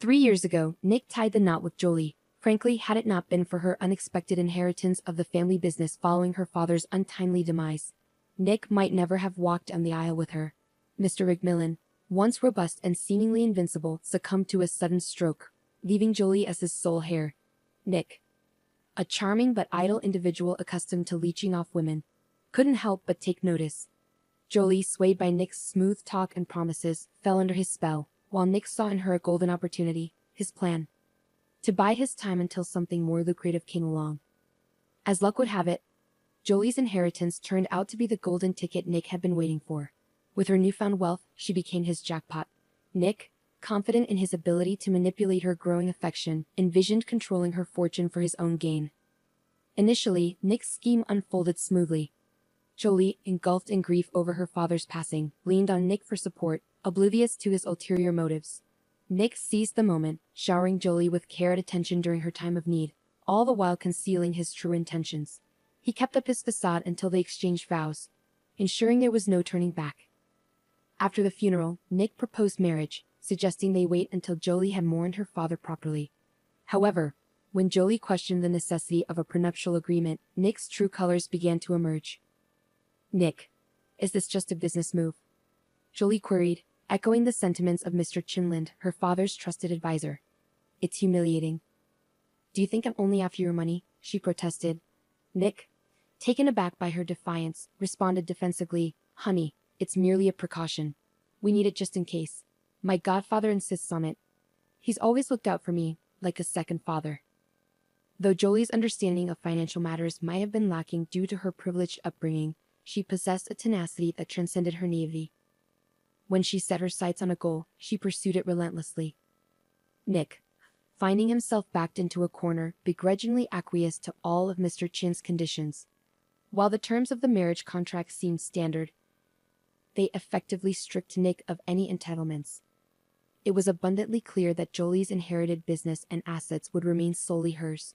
3 years ago, Nick tied the knot with Jolie. Frankly, had it not been for her unexpected inheritance of the family business following her father's untimely demise, Nick might never have walked down the aisle with her. Mr. McMillan, once robust and seemingly invincible, succumbed to a sudden stroke, leaving Jolie as his sole heir. Nick, a charming but idle individual accustomed to leeching off women, couldn't help but take notice. Jolie, swayed by Nick's smooth talk and promises, fell under his spell, while Nick saw in her a golden opportunity, his plan to buy his time until something more lucrative came along. As luck would have it, Jolie's inheritance turned out to be the golden ticket Nick had been waiting for. With her newfound wealth, she became his jackpot. Nick, confident in his ability to manipulate her growing affection, envisioned controlling her fortune for his own gain. Initially, Nick's scheme unfolded smoothly. Jolie, engulfed in grief over her father's passing, leaned on Nick for support, oblivious to his ulterior motives. Nick seized the moment, showering Jolie with care and attention during her time of need, all the while concealing his true intentions. He kept up his facade until they exchanged vows, ensuring there was no turning back. After the funeral, Nick proposed marriage, suggesting they wait until Jolie had mourned her father properly. However, when Jolie questioned the necessity of a prenuptial agreement, Nick's true colors began to emerge. "Nick, is this just a business move?" Jolie queried, echoing the sentiments of Mr. Chinland, her father's trusted advisor. "It's humiliating." "Do you think I'm only after your money?" she protested. Nick, taken aback by her defiance, responded defensively, "Honey, it's merely a precaution. We need it just in case. My godfather insists on it. He's always looked out for me, like a second father." Though Jolie's understanding of financial matters might have been lacking due to her privileged upbringing, she possessed a tenacity that transcended her naivety. When she set her sights on a goal, she pursued it relentlessly. Nick, finding himself backed into a corner, begrudgingly acquiesced to all of Mr. Chin's conditions. While the terms of the marriage contract seemed standard, they effectively stripped Nick of any entitlements. It was abundantly clear that Jolie's inherited business and assets would remain solely hers.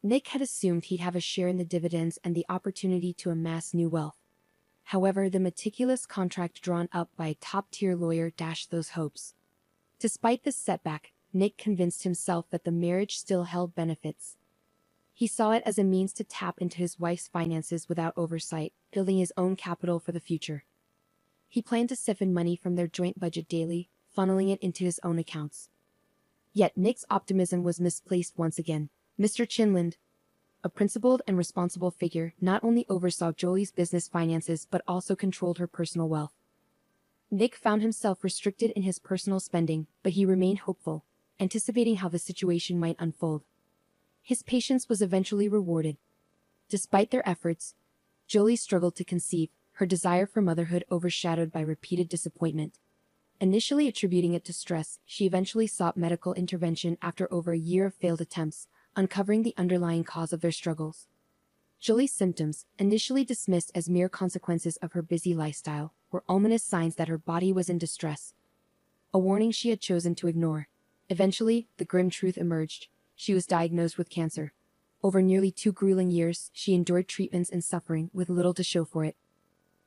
Nick had assumed he'd have a share in the dividends and the opportunity to amass new wealth. However, the meticulous contract drawn up by a top-tier lawyer dashed those hopes. Despite this setback, Nick convinced himself that the marriage still held benefits. He saw it as a means to tap into his wife's finances without oversight, building his own capital for the future. He planned to siphon money from their joint budget daily, funneling it into his own accounts. Yet Nick's optimism was misplaced once again. Mr. Chinland, a principled and responsible figure, not only oversaw Jolie's business finances but also controlled her personal wealth. Nick found himself restricted in his personal spending, but he remained hopeful, anticipating how the situation might unfold. His patience was eventually rewarded. Despite their efforts, Jolie struggled to conceive, her desire for motherhood overshadowed by repeated disappointment. Initially attributing it to stress, she eventually sought medical intervention after over a year of failed attempts, uncovering the underlying cause of their struggles. Jolie's symptoms, initially dismissed as mere consequences of her busy lifestyle, were ominous signs that her body was in distress, a warning she had chosen to ignore. Eventually, the grim truth emerged. She was diagnosed with cancer. Over nearly 2 grueling years, she endured treatments and suffering with little to show for it.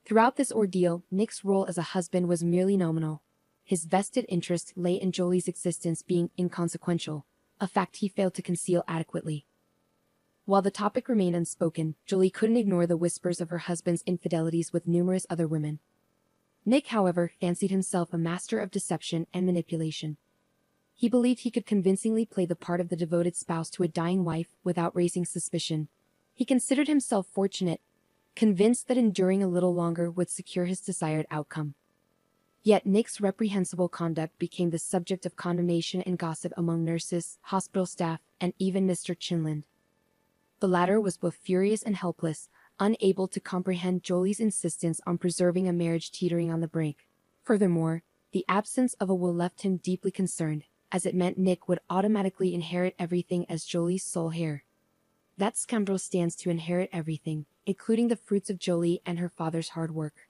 Throughout this ordeal, Nick's role as a husband was merely nominal. His vested interest lay in Jolie's existence being inconsequential, a fact he failed to conceal adequately. While the topic remained unspoken, Jolie couldn't ignore the whispers of her husband's infidelities with numerous other women. Nick, however, fancied himself a master of deception and manipulation. He believed he could convincingly play the part of the devoted spouse to a dying wife without raising suspicion. He considered himself fortunate, convinced that enduring a little longer would secure his desired outcome. Yet Nick's reprehensible conduct became the subject of condemnation and gossip among nurses, hospital staff, and even Mr. Chinland. The latter was both furious and helpless, unable to comprehend Jolie's insistence on preserving a marriage teetering on the brink. Furthermore, the absence of a will left him deeply concerned, as it meant Nick would automatically inherit everything as Jolie's sole heir. That scoundrel stands to inherit everything, including the fruits of Jolie and her father's hard work.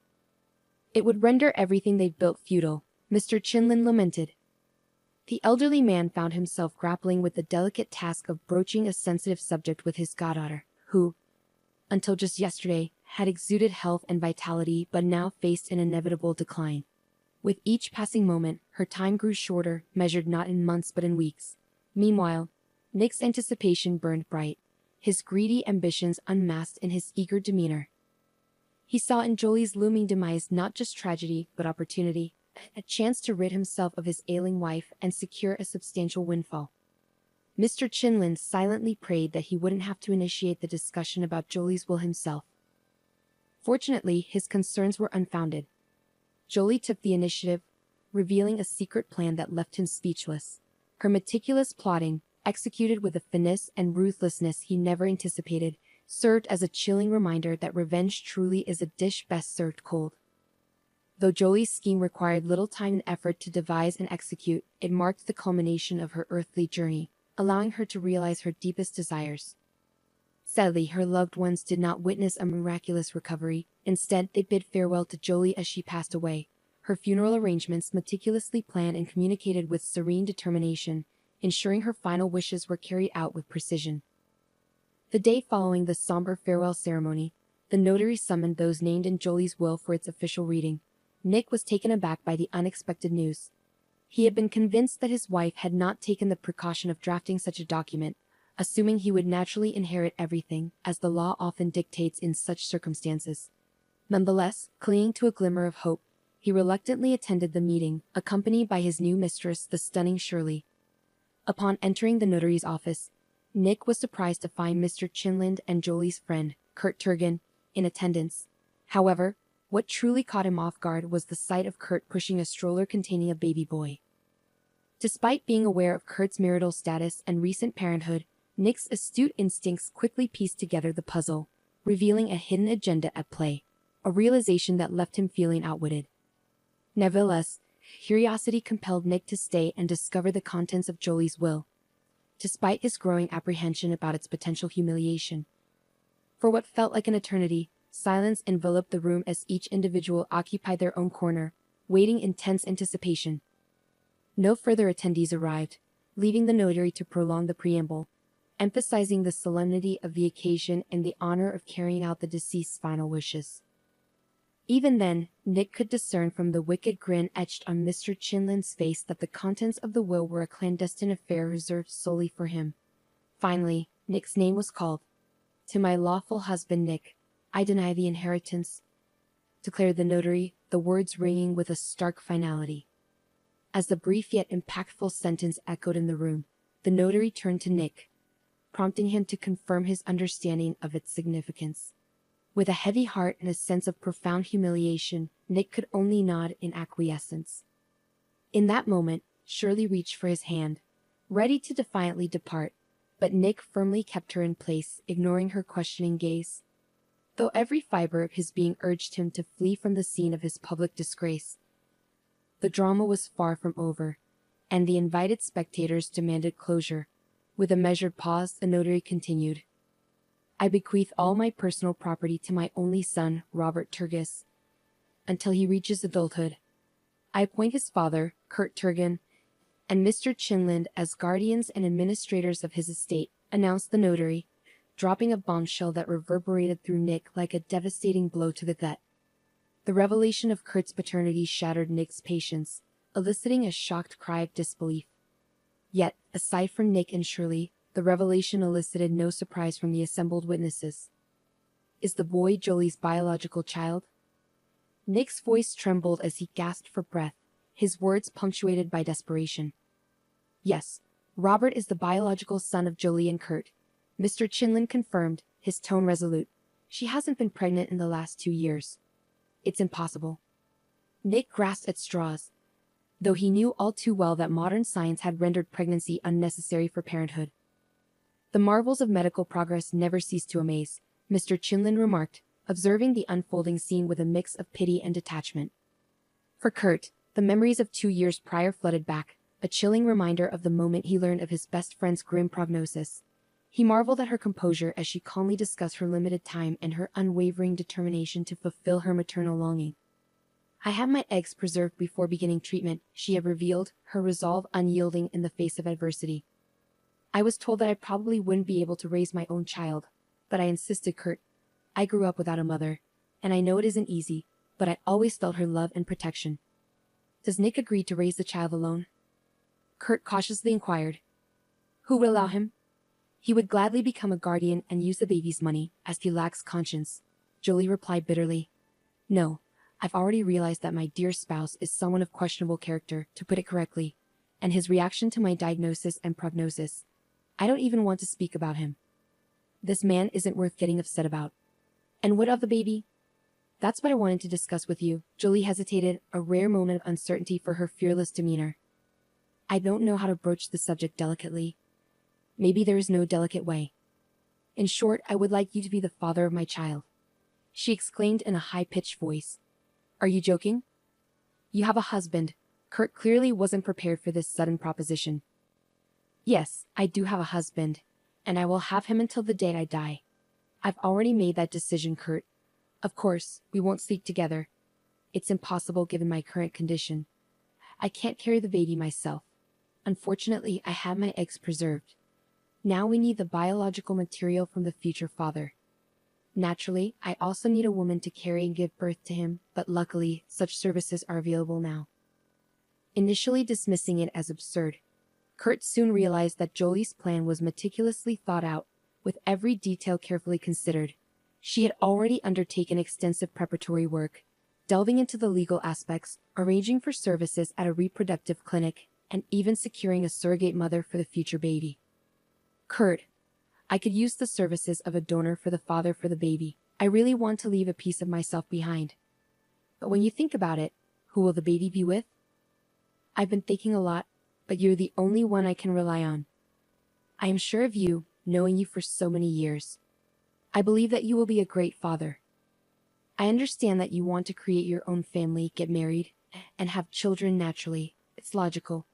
It would render everything they've built futile, Mr. Chinland lamented. The elderly man found himself grappling with the delicate task of broaching a sensitive subject with his goddaughter, who, until just yesterday, had exuded health and vitality but now faced an inevitable decline. With each passing moment, her time grew shorter, measured not in months but in weeks. Meanwhile, Nick's anticipation burned bright, his greedy ambitions unmasked in his eager demeanor. He saw in Jolie's looming demise not just tragedy, but opportunity, a chance to rid himself of his ailing wife and secure a substantial windfall. Mr. Chinlin silently prayed that he wouldn't have to initiate the discussion about Jolie's will himself. Fortunately, his concerns were unfounded. Jolie took the initiative, revealing a secret plan that left him speechless. Her meticulous plotting, executed with a finesse and ruthlessness he never anticipated, served as a chilling reminder that revenge truly is a dish best served cold. Though Jolie's scheme required little time and effort to devise and execute, it marked the culmination of her earthly journey, allowing her to realize her deepest desires. Sadly, her loved ones did not witness a miraculous recovery. Instead, they bid farewell to Jolie as she passed away, her funeral arrangements meticulously planned and communicated with serene determination, ensuring her final wishes were carried out with precision. The day following the somber farewell ceremony, the notary summoned those named in Jolie's will for its official reading. Nick was taken aback by the unexpected news. He had been convinced that his wife had not taken the precaution of drafting such a document, assuming he would naturally inherit everything, as the law often dictates in such circumstances. Nonetheless, clinging to a glimmer of hope, he reluctantly attended the meeting, accompanied by his new mistress, the stunning Shirley. Upon entering the notary's office, Nick was surprised to find Mr. Chinland and Jolie's friend, Kurt Turgan, in attendance. However, what truly caught him off guard was the sight of Kurt pushing a stroller containing a baby boy. Despite being aware of Kurt's marital status and recent parenthood, Nick's astute instincts quickly pieced together the puzzle, revealing a hidden agenda at play, a realization that left him feeling outwitted. Nevertheless, curiosity compelled Nick to stay and discover the contents of Jolie's will, despite his growing apprehension about its potential humiliation. For what felt like an eternity, silence enveloped the room as each individual occupied their own corner, waiting in tense anticipation. No further attendees arrived, leaving the notary to prolong the preamble, emphasizing the solemnity of the occasion and the honor of carrying out the deceased's final wishes. Even then, Nick could discern from the wicked grin etched on Mr. Chinland's face that the contents of the will were a clandestine affair reserved solely for him. Finally, Nick's name was called. "To my lawful husband Nick, I deny the inheritance," declared the notary, the words ringing with a stark finality. As the brief yet impactful sentence echoed in the room, the notary turned to Nick, prompting him to confirm his understanding of its significance. With a heavy heart and a sense of profound humiliation, Nick could only nod in acquiescence. In that moment, Shirley reached for his hand, ready to defiantly depart, but Nick firmly kept her in place, ignoring her questioning gaze. Though every fiber of his being urged him to flee from the scene of his public disgrace, the drama was far from over, and the invited spectators demanded closure. With a measured pause, the notary continued. "I bequeath all my personal property to my only son, Robert Turgis, until he reaches adulthood. I appoint his father, Kurt Turgan, and Mr. Chinland as guardians and administrators of his estate," announced the notary, dropping a bombshell that reverberated through Nick like a devastating blow to the gut. The revelation of Kurt's paternity shattered Nick's patience, eliciting a shocked cry of disbelief. Yet, aside from Nick and Shirley, the revelation elicited no surprise from the assembled witnesses. "Is the boy Jolie's biological child?" Nick's voice trembled as he gasped for breath, his words punctuated by desperation. "Yes, Robert is the biological son of Jolie and Kurt," Mr. Chinland confirmed, his tone resolute. "She hasn't been pregnant in the last 2 years. It's impossible." Nick grasped at straws, though he knew all too well that modern science had rendered pregnancy unnecessary for parenthood. "The marvels of medical progress never cease to amaze," Mr. Chinland remarked, observing the unfolding scene with a mix of pity and detachment. For Kurt, the memories of 2 years prior flooded back, a chilling reminder of the moment he learned of his best friend's grim prognosis. He marveled at her composure as she calmly discussed her limited time and her unwavering determination to fulfill her maternal longing. "I had my eggs preserved before beginning treatment," she had revealed, her resolve unyielding in the face of adversity. "I was told that I probably wouldn't be able to raise my own child, but I insisted, Kurt. I grew up without a mother, and I know it isn't easy, but I always felt her love and protection." Does Nick agree to raise the child alone? Kurt cautiously inquired. Who would allow him? He would gladly become a guardian and use the baby's money, as he lacks conscience. Jolie replied bitterly. No, I've already realized that my dear spouse is someone of questionable character, to put it correctly, and his reaction to my diagnosis and prognosis. I don't even want to speak about him. This man isn't worth getting upset about. And what of the baby? That's what I wanted to discuss with you. Jolie hesitated, a rare moment of uncertainty for her fearless demeanor. I don't know how to broach the subject delicately. Maybe there is no delicate way. In short, I would like you to be the father of my child. She exclaimed in a high-pitched voice. Are you joking? You have a husband. Kurt clearly wasn't prepared for this sudden proposition. Yes, I do have a husband, and I will have him until the day I die. I've already made that decision, Kurt. Of course, we won't sleep together. It's impossible given my current condition. I can't carry the baby myself. Unfortunately, I had my eggs preserved. Now we need the biological material from the future father. Naturally, I also need a woman to carry and give birth to him, but luckily, such services are available now. Initially dismissing it as absurd, Kurt soon realized that Jolie's plan was meticulously thought out, with every detail carefully considered. She had already undertaken extensive preparatory work, delving into the legal aspects, arranging for services at a reproductive clinic, and even securing a surrogate mother for the future baby. Kurt, I could use the services of a donor for the father for the baby. I really want to leave a piece of myself behind. But when you think about it, who will the baby be with? I've been thinking a lot, but you're the only one I can rely on. I am sure of you, knowing you for so many years. I believe that you will be a great father. I understand that you want to create your own family, get married, and have children naturally. It's logical.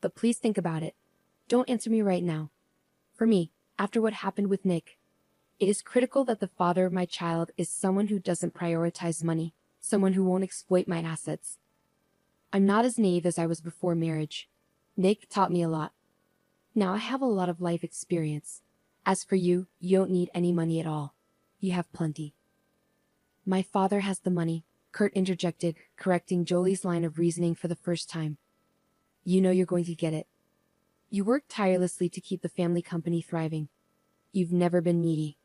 But please think about it. Don't answer me right now. For me, after what happened with Nick, it is critical that the father of my child is someone who doesn't prioritize money, someone who won't exploit my assets. I'm not as naive as I was before marriage. Nick taught me a lot. Now I have a lot of life experience. As for you, you don't need any money at all. You have plenty. My father has the money, Kurt interjected, correcting Jolie's line of reasoning for the first time. You know you're going to get it. You worked tirelessly to keep the family company thriving. You've never been needy.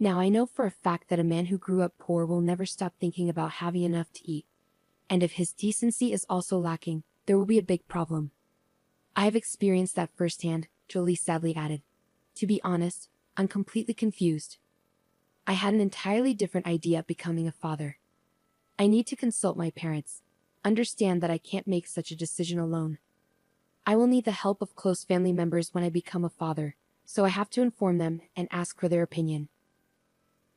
Now I know for a fact that a man who grew up poor will never stop thinking about having enough to eat. And if his decency is also lacking, there will be a big problem. I have experienced that firsthand, Jolie sadly added. To be honest, I'm completely confused. I had an entirely different idea of becoming a father. I need to consult my parents, understand that I can't make such a decision alone. I will need the help of close family members when I become a father, so I have to inform them and ask for their opinion.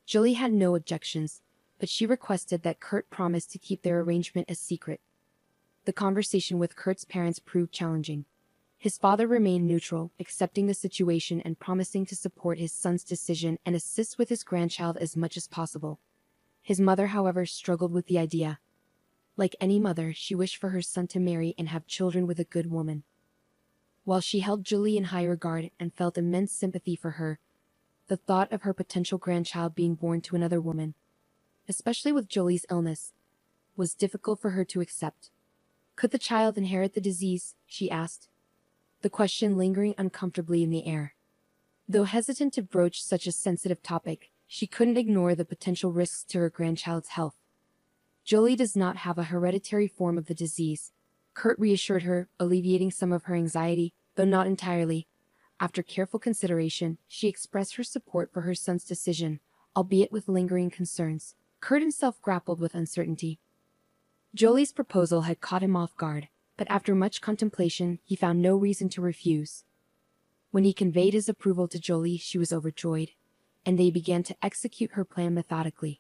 Jolie had no objections, but she requested that Kurt promise to keep their arrangement a secret. The conversation with Kurt's parents proved challenging. His father remained neutral, accepting the situation and promising to support his son's decision and assist with his grandchild as much as possible. His mother, however, struggled with the idea. Like any mother, she wished for her son to marry and have children with a good woman. While she held Jolie in high regard and felt immense sympathy for her, the thought of her potential grandchild being born to another woman, especially with Jolie's illness, was difficult for her to accept. Could the child inherit the disease, she asked, the question lingering uncomfortably in the air. Though hesitant to broach such a sensitive topic, she couldn't ignore the potential risks to her grandchild's health. Jolie does not have a hereditary form of the disease, Kurt reassured her, alleviating some of her anxiety, though not entirely. After careful consideration, she expressed her support for her son's decision, albeit with lingering concerns. Kurt himself grappled with uncertainty. Jolie's proposal had caught him off guard, but after much contemplation, he found no reason to refuse. When he conveyed his approval to Jolie, she was overjoyed, and they began to execute her plan methodically.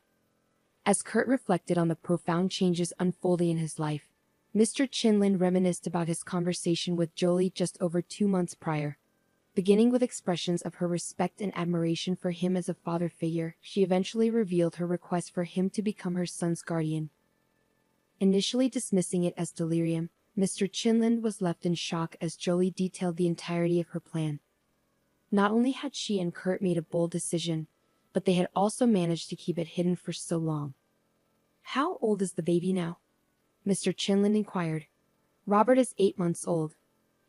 As Kurt reflected on the profound changes unfolding in his life, Mr. Chinlin reminisced about his conversation with Jolie just over 2 months prior. Beginning with expressions of her respect and admiration for him as a father figure, she eventually revealed her request for him to become her son's guardian. Initially dismissing it as delirium, Mr. Chinlin was left in shock as Jolie detailed the entirety of her plan. Not only had she and Kurt made a bold decision, but they had also managed to keep it hidden for so long. How old is the baby now? Mr. Chinlin inquired. Robert is 8 months old.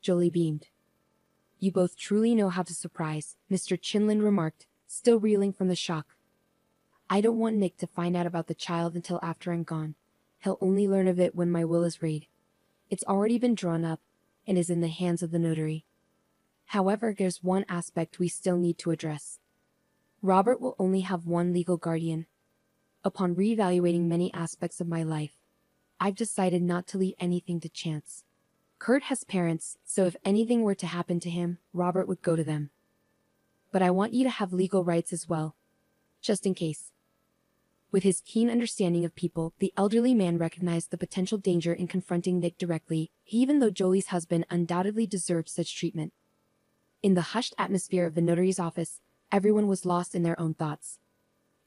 Jolie beamed. You both truly know how to surprise, Mr. Chinlin remarked, still reeling from the shock. I don't want Nick to find out about the child until after I'm gone. He'll only learn of it when my will is read. It's already been drawn up and is in the hands of the notary. However, there's one aspect we still need to address. Robert will only have one legal guardian. Upon reevaluating many aspects of my life, I've decided not to leave anything to chance. Kurt has parents, so if anything were to happen to him, Robert would go to them. But I want you to have legal rights as well, just in case. With his keen understanding of people, the elderly man recognized the potential danger in confronting Nick directly, even though Jolie's husband undoubtedly deserved such treatment. In the hushed atmosphere of the notary's office, everyone was lost in their own thoughts.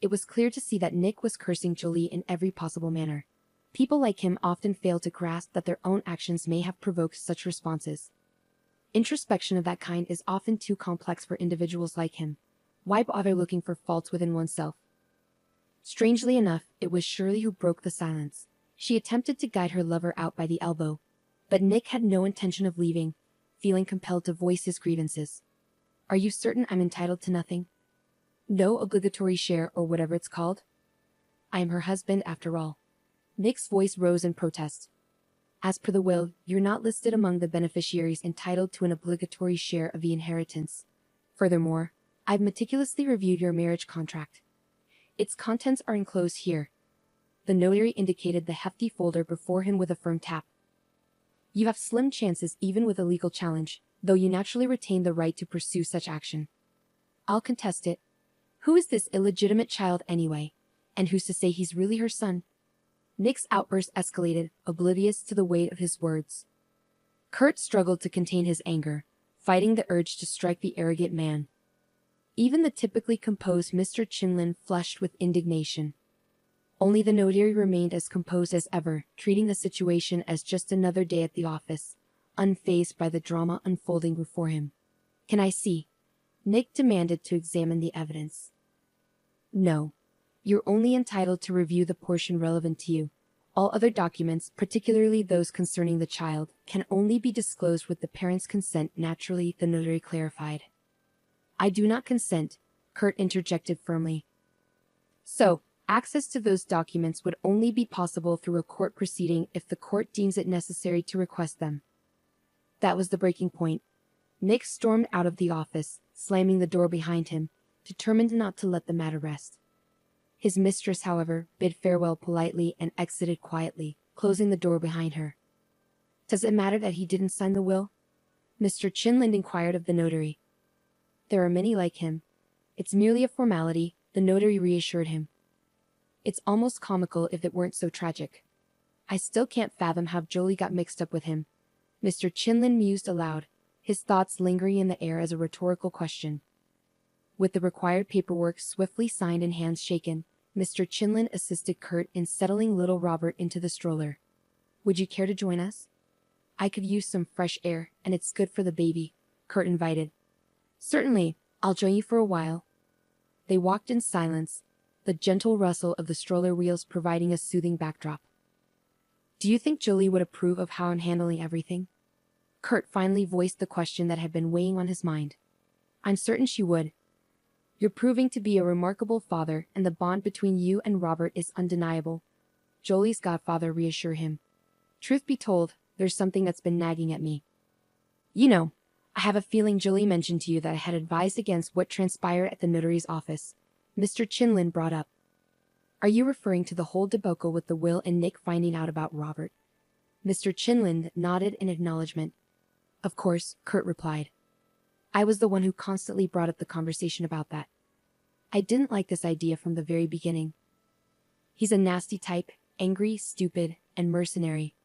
It was clear to see that Nick was cursing Jolie in every possible manner. People like him often fail to grasp that their own actions may have provoked such responses. Introspection of that kind is often too complex for individuals like him. Why bother looking for faults within oneself? Strangely enough, it was Shirley who broke the silence. She attempted to guide her lover out by the elbow, but Nick had no intention of leaving, feeling compelled to voice his grievances. Are you certain I'm entitled to nothing? No obligatory share or whatever it's called? I am her husband after all. Nick's voice rose in protest. As per the will, you're not listed among the beneficiaries entitled to an obligatory share of the inheritance. Furthermore, I've meticulously reviewed your marriage contract. Its contents are enclosed here. The notary indicated the hefty folder before him with a firm tap. You have slim chances even with a legal challenge, though you naturally retain the right to pursue such action. I'll contest it. Who is this illegitimate child anyway? And who's to say he's really her son? Nick's outburst escalated, oblivious to the weight of his words. Kurt struggled to contain his anger, fighting the urge to strike the arrogant man. Even the typically composed Mr. Chinlin flushed with indignation. Only the notary remained as composed as ever, treating the situation as just another day at the office, unfazed by the drama unfolding before him. Can I see? Nick demanded to examine the evidence. No. You're only entitled to review the portion relevant to you. All other documents, particularly those concerning the child, can only be disclosed with the parent's consent. Naturally, the notary clarified. I do not consent, Kurt interjected firmly. So, access to those documents would only be possible through a court proceeding if the court deems it necessary to request them. That was the breaking point. Nick stormed out of the office, slamming the door behind him, determined not to let the matter rest. His mistress, however, bid farewell politely and exited quietly, closing the door behind her. Does it matter that he didn't sign the will? Mr. Chinlin inquired of the notary. There are many like him. It's merely a formality, the notary reassured him. It's almost comical if it weren't so tragic. I still can't fathom how Jolie got mixed up with him. Mr. Chinlin mused aloud, his thoughts lingering in the air as a rhetorical question. With the required paperwork swiftly signed and hands shaken, Mr. Chinlin assisted Kurt in settling little Robert into the stroller. Would you care to join us? I could use some fresh air, and it's good for the baby, Kurt invited. Certainly, I'll join you for a while. They walked in silence, the gentle rustle of the stroller wheels providing a soothing backdrop. Do you think Jolie would approve of how I'm handling everything? Kurt finally voiced the question that had been weighing on his mind. I'm certain she would. You're proving to be a remarkable father, and the bond between you and Robert is undeniable, Jolie's godfather reassured him. Truth be told, there's something that's been nagging at me. You know, I have a feeling Jolie mentioned to you that I had advised against what transpired at the notary's office, Mr. Chinlin brought up. Are you referring to the whole debacle with the will and Nick finding out about Robert? Mr. Chinlin nodded in acknowledgement. Of course, Kurt replied. I was the one who constantly brought up the conversation about that. I didn't like this idea from the very beginning. He's a nasty type, angry, stupid, and mercenary.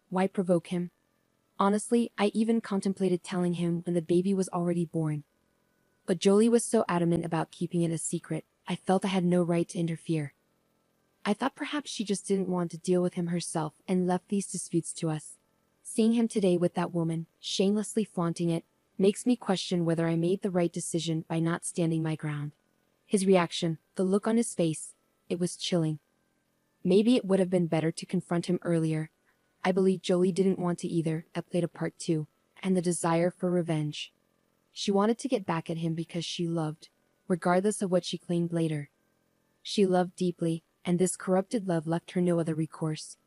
Why provoke him? Honestly, I even contemplated telling him when the baby was already born. But Jolie was so adamant about keeping it a secret, I felt I had no right to interfere. I thought perhaps she just didn't want to deal with him herself and left these disputes to us. Seeing him today with that woman, shamelessly flaunting it, makes me question whether I made the right decision by not standing my ground. His reaction, the look on his face, it was chilling. Maybe it would have been better to confront him earlier, I believe Jolie didn't want to either. That played a part too, and the desire for revenge. She wanted to get back at him because she loved, regardless of what she claimed later. She loved deeply, and this corrupted love left her no other recourse.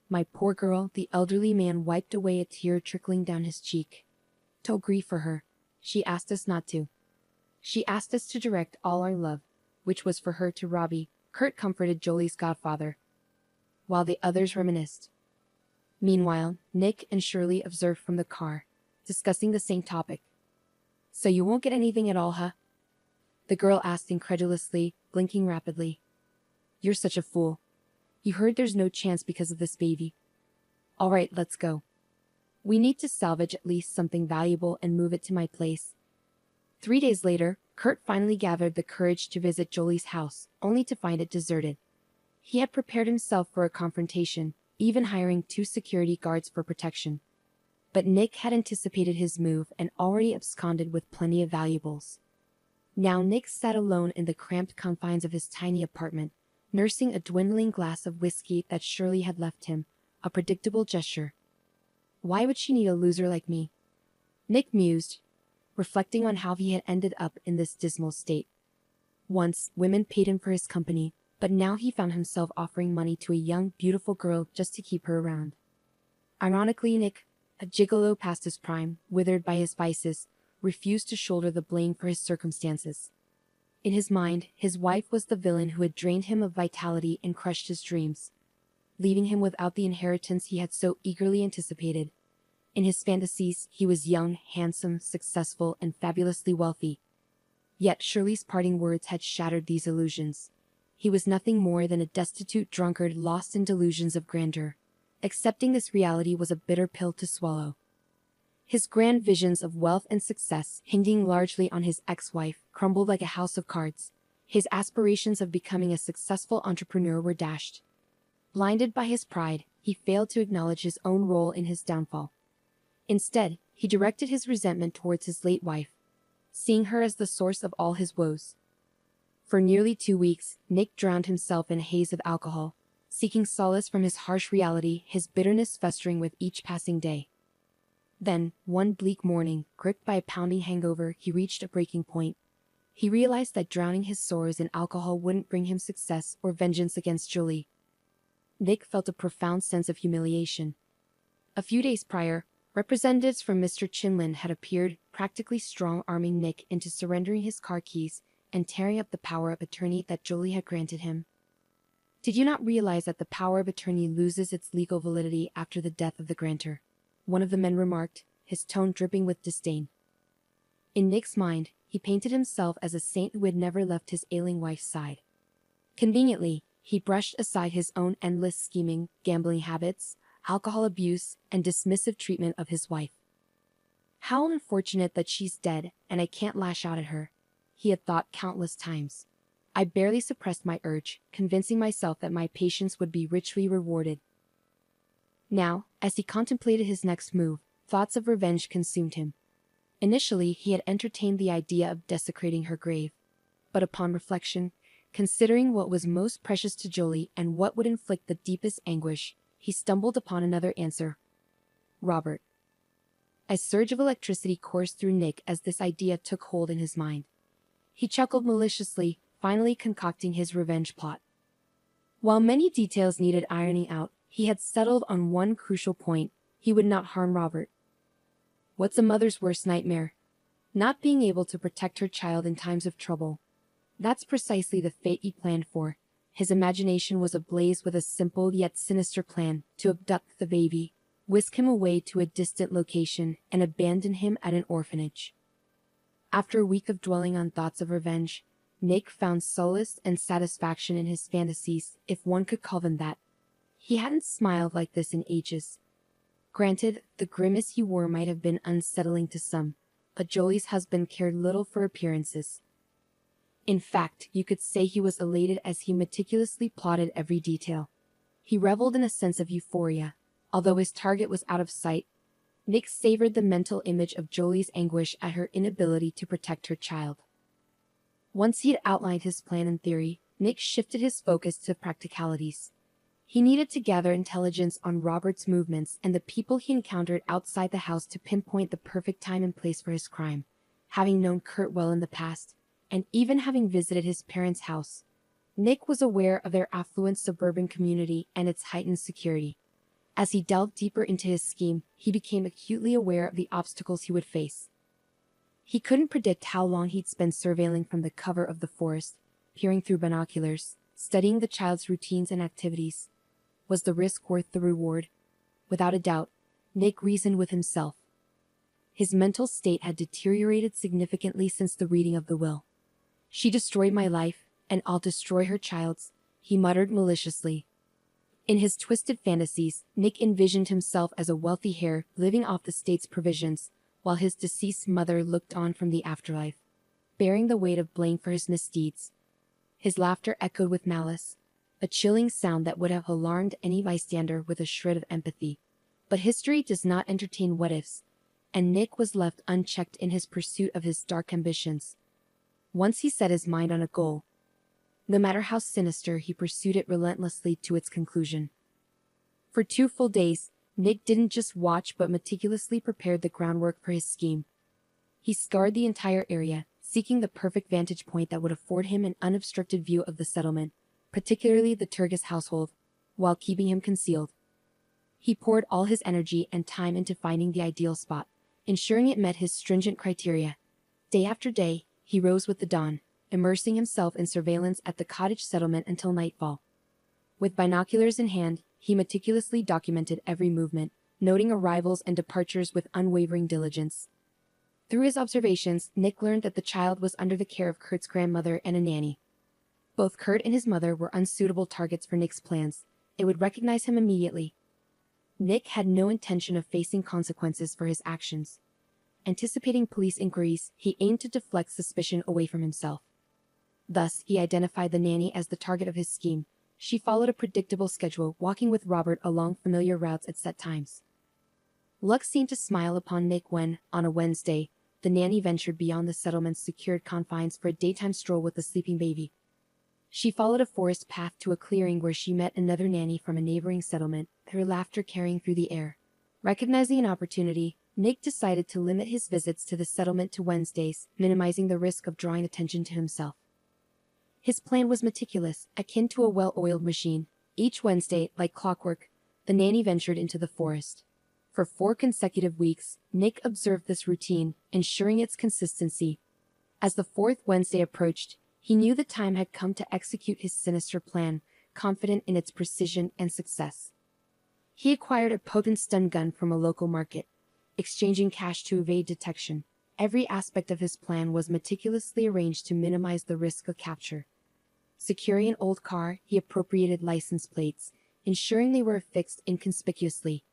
My poor girl, the elderly man wiped away a tear trickling down his cheek. Don't grieve for her. She asked us not to. She asked us to direct all our love, which was for her, to Robbie. Kurt comforted Jolie's godfather, while the others reminisced. Meanwhile, Nick and Shirley observed from the car, discussing the same topic. So you won't get anything at all, huh? The girl asked incredulously, blinking rapidly. You're such a fool. You heard there's no chance because of this baby. All right, let's go. We need to salvage at least something valuable and move it to my place. 3 days later, Kurt finally gathered the courage to visit Jolie's house, only to find it deserted. He had prepared himself for a confrontation, even hiring 2 security guards for protection. But Nick had anticipated his move and already absconded with plenty of valuables. Now Nick sat alone in the cramped confines of his tiny apartment, nursing a dwindling glass of whiskey that Shirley had left him, a predictable gesture. Why would she need a loser like me? Nick mused, reflecting on how he had ended up in this dismal state. Once, women paid him for his company, but now he found himself offering money to a young, beautiful girl just to keep her around. Ironically, Nick, a gigolo past his prime, withered by his vices, refused to shoulder the blame for his circumstances. In his mind, his wife was the villain who had drained him of vitality and crushed his dreams, leaving him without the inheritance he had so eagerly anticipated. In his fantasies, he was young, handsome, successful, and fabulously wealthy. Yet Shirley's parting words had shattered these illusions. He was nothing more than a destitute drunkard lost in delusions of grandeur. Accepting this reality was a bitter pill to swallow. His grand visions of wealth and success, hinging largely on his ex-wife, crumbled like a house of cards. His aspirations of becoming a successful entrepreneur were dashed. Blinded by his pride, he failed to acknowledge his own role in his downfall. Instead, he directed his resentment towards his late wife, seeing her as the source of all his woes. For nearly 2 weeks, Nick drowned himself in a haze of alcohol, seeking solace from his harsh reality, his bitterness festering with each passing day. Then, one bleak morning, gripped by a pounding hangover, he reached a breaking point. He realized that drowning his sorrows in alcohol wouldn't bring him success or vengeance against Jolie. Nick felt a profound sense of humiliation. A few days prior, representatives from Mr. Chinlin had appeared, practically strong-arming Nick into surrendering his car keys and tearing up the power of attorney that Jolie had granted him. Did you not realize that the power of attorney loses its legal validity after the death of the grantor? One of the men remarked, his tone dripping with disdain. In Nick's mind, he painted himself as a saint who had never left his ailing wife's side. Conveniently, he brushed aside his own endless scheming, gambling habits, alcohol abuse, and dismissive treatment of his wife. How unfortunate that she's dead and I can't lash out at her, he had thought countless times. I barely suppressed my urge, convincing myself that my patience would be richly rewarded. Now, as he contemplated his next move, thoughts of revenge consumed him. Initially, he had entertained the idea of desecrating her grave. But upon reflection, considering what was most precious to Jolie and what would inflict the deepest anguish, he stumbled upon another answer. Robert. A surge of electricity coursed through Nick as this idea took hold in his mind. He chuckled maliciously, finally concocting his revenge plot. While many details needed ironing out, he had settled on one crucial point: he would not harm Robert. What's a mother's worst nightmare? Not being able to protect her child in times of trouble. That's precisely the fate he planned for. His imagination was ablaze with a simple yet sinister plan: to abduct the baby, whisk him away to a distant location, and abandon him at an orphanage. After a week of dwelling on thoughts of revenge, Nick found solace and satisfaction in his fantasies, if one could call them that. He hadn't smiled like this in ages. Granted, the grimace he wore might have been unsettling to some, but Jolie's husband cared little for appearances. In fact, you could say he was elated as he meticulously plotted every detail. He reveled in a sense of euphoria. Although his target was out of sight, Nick savored the mental image of Jolie's anguish at her inability to protect her child. Once he had outlined his plan in theory, Nick shifted his focus to practicalities. He needed to gather intelligence on Robert's movements and the people he encountered outside the house to pinpoint the perfect time and place for his crime. Having known Kurt well in the past, and even having visited his parents' house, Nick was aware of their affluent suburban community and its heightened security. As he delved deeper into his scheme, he became acutely aware of the obstacles he would face. He couldn't predict how long he'd spend surveilling from the cover of the forest, peering through binoculars, studying the child's routines and activities. Was the risk worth the reward? Without a doubt, Nick reasoned with himself. His mental state had deteriorated significantly since the reading of the will. "She destroyed my life, and I'll destroy her child's," he muttered maliciously. In his twisted fantasies, Nick envisioned himself as a wealthy heir living off the state's provisions, while his deceased mother looked on from the afterlife, bearing the weight of blame for his misdeeds. His laughter echoed with malice, a chilling sound that would have alarmed any bystander with a shred of empathy. But history does not entertain what-ifs, and Nick was left unchecked in his pursuit of his dark ambitions. Once he set his mind on a goal, no matter how sinister, he pursued it relentlessly to its conclusion. For 2 full days, Nick didn't just watch but meticulously prepared the groundwork for his scheme. He scoured the entire area, seeking the perfect vantage point that would afford him an unobstructed view of the settlement, particularly the Turgis household, while keeping him concealed. He poured all his energy and time into finding the ideal spot, ensuring it met his stringent criteria. Day after day, he rose with the dawn, immersing himself in surveillance at the cottage settlement until nightfall. With binoculars in hand, he meticulously documented every movement, noting arrivals and departures with unwavering diligence. Through his observations, Nick learned that the child was under the care of Kurt's grandmother and a nanny. Both Kurt and his mother were unsuitable targets for Nick's plans. It would recognize him immediately. Nick had no intention of facing consequences for his actions. Anticipating police inquiries, he aimed to deflect suspicion away from himself. Thus, he identified the nanny as the target of his scheme. She followed a predictable schedule, walking with Robert along familiar routes at set times. Luck seemed to smile upon Nick when, on a Wednesday, the nanny ventured beyond the settlement's secured confines for a daytime stroll with the sleeping baby. She followed a forest path to a clearing where she met another nanny from a neighboring settlement, her laughter carrying through the air. Recognizing an opportunity, Nick decided to limit his visits to the settlement to Wednesdays, minimizing the risk of drawing attention to himself. His plan was meticulous, akin to a well-oiled machine. Each Wednesday, like clockwork, the nanny ventured into the forest. For 4 consecutive weeks, Nick observed this routine, ensuring its consistency. As the 4th Wednesday approached, he knew the time had come to execute his sinister plan, confident in its precision and success. He acquired a potent stun gun from a local market, exchanging cash to evade detection. Every aspect of his plan was meticulously arranged to minimize the risk of capture. Securing an old car, he appropriated license plates, ensuring they were affixed inconspicuously.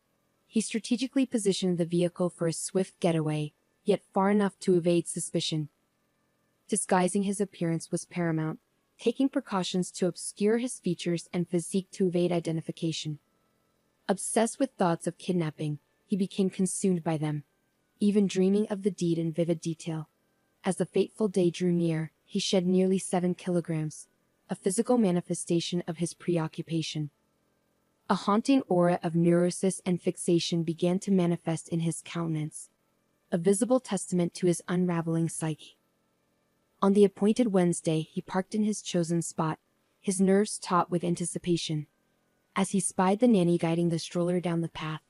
He strategically positioned the vehicle for a swift getaway, yet far enough to evade suspicion. Disguising his appearance was paramount, taking precautions to obscure his features and physique to evade identification. Obsessed with thoughts of kidnapping, he became consumed by them, even dreaming of the deed in vivid detail. As the fateful day drew near, he shed nearly 7 kilograms, a physical manifestation of his preoccupation. A haunting aura of neurosis and fixation began to manifest in his countenance, a visible testament to his unraveling psyche. On the appointed Wednesday, he parked in his chosen spot, his nerves taut with anticipation. As he spied the nanny guiding the stroller down the path,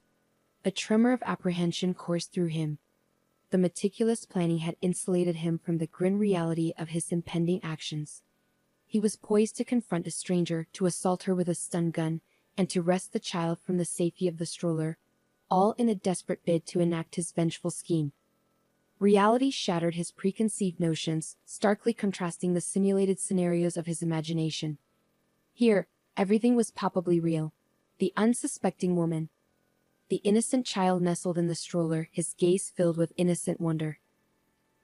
a tremor of apprehension coursed through him. The meticulous planning had insulated him from the grim reality of his impending actions. He was poised to confront a stranger, to assault her with a stun gun, and to wrest the child from the safety of the stroller, all in a desperate bid to enact his vengeful scheme. Reality shattered his preconceived notions, starkly contrasting the simulated scenarios of his imagination. Here, everything was palpably real. The unsuspecting woman, the innocent child nestled in the stroller, his gaze filled with innocent wonder.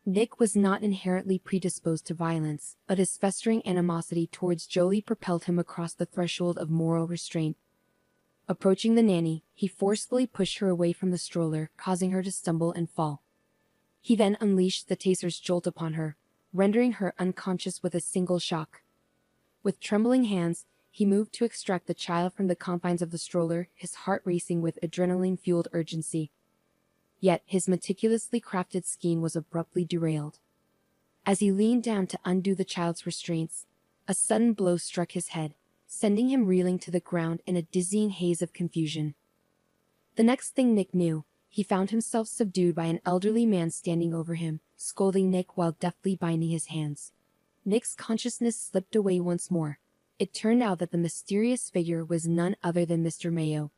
Nick was not inherently predisposed to violence, but his festering animosity towards Jolie propelled him across the threshold of moral restraint. Approaching the nanny, he forcefully pushed her away from the stroller, causing her to stumble and fall. He then unleashed the taser's jolt upon her, rendering her unconscious with a single shock. With trembling hands, he moved to extract the child from the confines of the stroller, his heart racing with adrenaline-fueled urgency. Yet, his meticulously crafted scheme was abruptly derailed. As he leaned down to undo the child's restraints, a sudden blow struck his head, sending him reeling to the ground in a dizzying haze of confusion. The next thing Nick knew, he found himself subdued by an elderly man standing over him, scolding Nick while deftly binding his hands. Nick's consciousness slipped away once more. It turned out that the mysterious figure was none other than Mr. Mayo,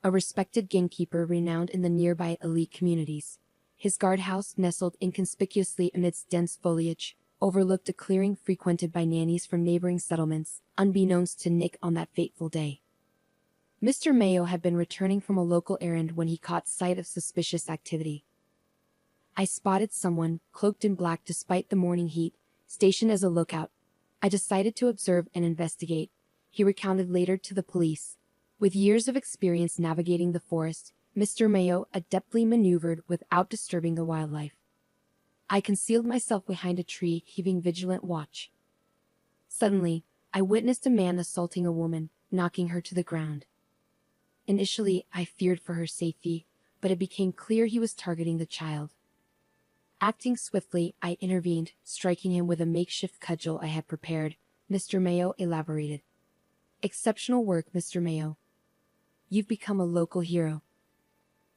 a respected gamekeeper renowned in the nearby elite communities. His guardhouse, nestled inconspicuously amidst dense foliage, overlooked a clearing frequented by nannies from neighboring settlements, unbeknownst to Nick on that fateful day. Mr. Mayo had been returning from a local errand when he caught sight of suspicious activity. "I spotted someone, cloaked in black despite the morning heat, stationed as a lookout. I decided to observe and investigate," he recounted later to the police. With years of experience navigating the forest, Mr. Mayo adeptly maneuvered without disturbing the wildlife. "I concealed myself behind a tree, keeping vigilant watch. Suddenly, I witnessed a man assaulting a woman, knocking her to the ground. Initially, I feared for her safety, but it became clear he was targeting the child. Acting swiftly, I intervened, striking him with a makeshift cudgel I had prepared," Mr. Mayo elaborated. "Exceptional work, Mr. Mayo. You've become a local hero."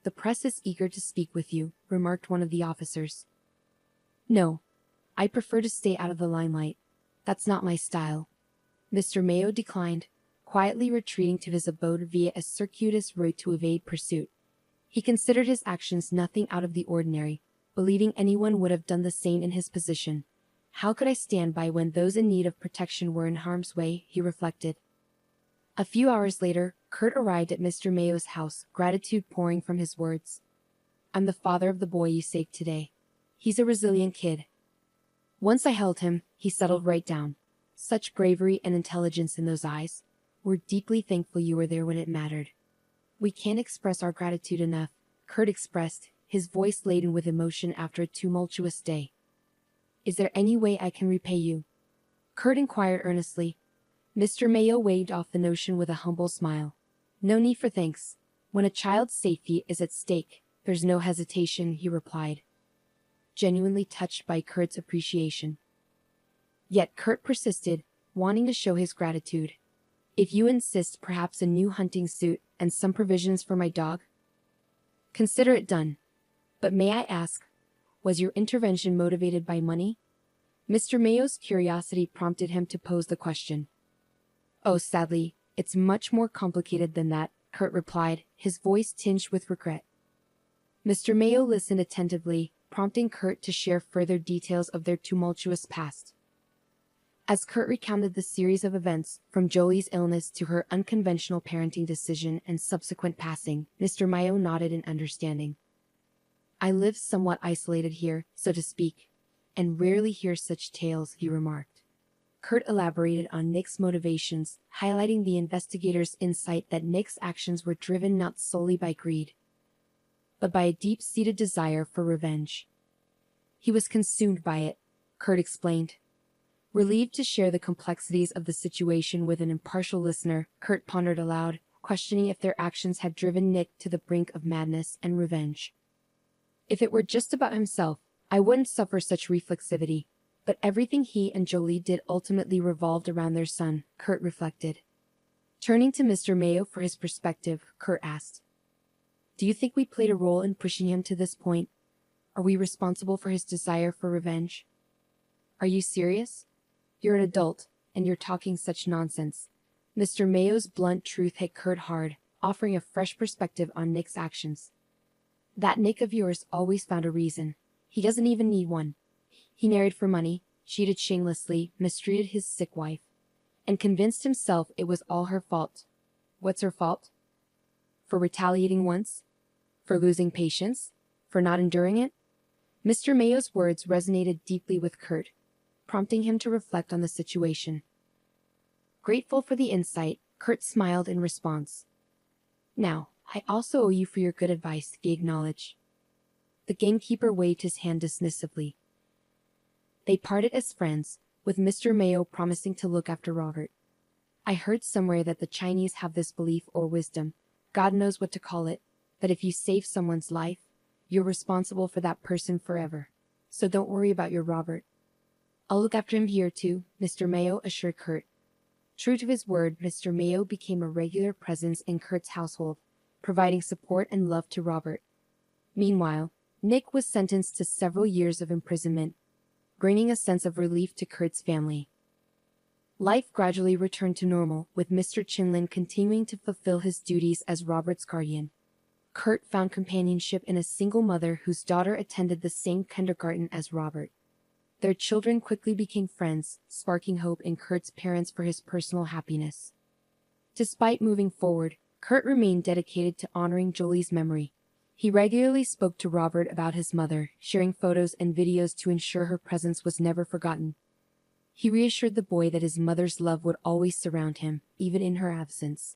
"The press is eager to speak with you," remarked one of the officers. "No. I prefer to stay out of the limelight. That's not my style." Mr. Mayo declined, quietly retreating to his abode via a circuitous route to evade pursuit. He considered his actions nothing out of the ordinary, believing anyone would have done the same in his position. "How could I stand by when those in need of protection were in harm's way?" he reflected. A few hours later, Kurt arrived at Mr. Mayo's house, gratitude pouring from his words. "I'm the father of the boy you saved today. He's a resilient kid. Once I held him, he settled right down. Such bravery and intelligence in those eyes. We're deeply thankful you were there when it mattered." "We can't express our gratitude enough," Kurt expressed, his voice laden with emotion after a tumultuous day. "Is there any way I can repay you?" Kurt inquired earnestly. Mr. Mayo waved off the notion with a humble smile. "No need for thanks. When a child's safety is at stake, there's no hesitation," he replied, genuinely touched by Kurt's appreciation. Yet Kurt persisted, wanting to show his gratitude. "If you insist, perhaps a new hunting suit and some provisions for my dog?" "Consider it done. But may I ask, was your intervention motivated by money?" Mr. Mayo's curiosity prompted him to pose the question. "Oh, sadly, it's much more complicated than that," Kurt replied, his voice tinged with regret. Mr. Mayo listened attentively, prompting Kurt to share further details of their tumultuous past. As Kurt recounted the series of events, from Jolie's illness to her unconventional parenting decision and subsequent passing, Mr. Mayo nodded in understanding. "I live somewhat isolated here, so to speak, and rarely hear such tales," he remarked. Kurt elaborated on Nick's motivations, highlighting the investigator's insight that Nick's actions were driven not solely by greed, but by a deep-seated desire for revenge. "He was consumed by it," Kurt explained. Relieved to share the complexities of the situation with an impartial listener, Kurt pondered aloud, questioning if their actions had driven Nick to the brink of madness and revenge. "If it were just about himself, I wouldn't suffer such reflexivity. But everything he and Jolie did ultimately revolved around their son," Kurt reflected. Turning to Mr. Mayo for his perspective, Kurt asked, "Do you think we played a role in pushing him to this point? Are we responsible for his desire for revenge?" "Are you serious? You're an adult, and you're talking such nonsense." Mr. Mayo's blunt truth hit Kurt hard, offering a fresh perspective on Nick's actions. "That Nick of yours always found a reason. He doesn't even need one. He married for money, cheated shamelessly, mistreated his sick wife, and convinced himself it was all her fault. What's her fault? For retaliating once? For losing patience? For not enduring it?" Mr. Mayo's words resonated deeply with Kurt, prompting him to reflect on the situation. Grateful for the insight, Kurt smiled in response. "Now, I also owe you for your good advice," he acknowledged. The gamekeeper waved his hand dismissively. They parted as friends, with Mr. Mayo promising to look after Robert. I heard somewhere that the Chinese have this belief or wisdom, God knows what to call it, that if you save someone's life, you're responsible for that person forever. So don't worry about your Robert. I'll look after him here too, Mr. Mayo assured Kurt. True to his word, Mr. Mayo became a regular presence in Kurt's household, providing support and love to Robert. Meanwhile, Nick was sentenced to several years of imprisonment, bringing a sense of relief to Kurt's family. Life gradually returned to normal, with Mr. Chinlin continuing to fulfill his duties as Robert's guardian. Kurt found companionship in a single mother whose daughter attended the same kindergarten as Robert. Their children quickly became friends, sparking hope in Kurt's parents for his personal happiness. Despite moving forward, Kurt remained dedicated to honoring Jolie's memory. He regularly spoke to Robert about his mother, sharing photos and videos to ensure her presence was never forgotten. He reassured the boy that his mother's love would always surround him, even in her absence.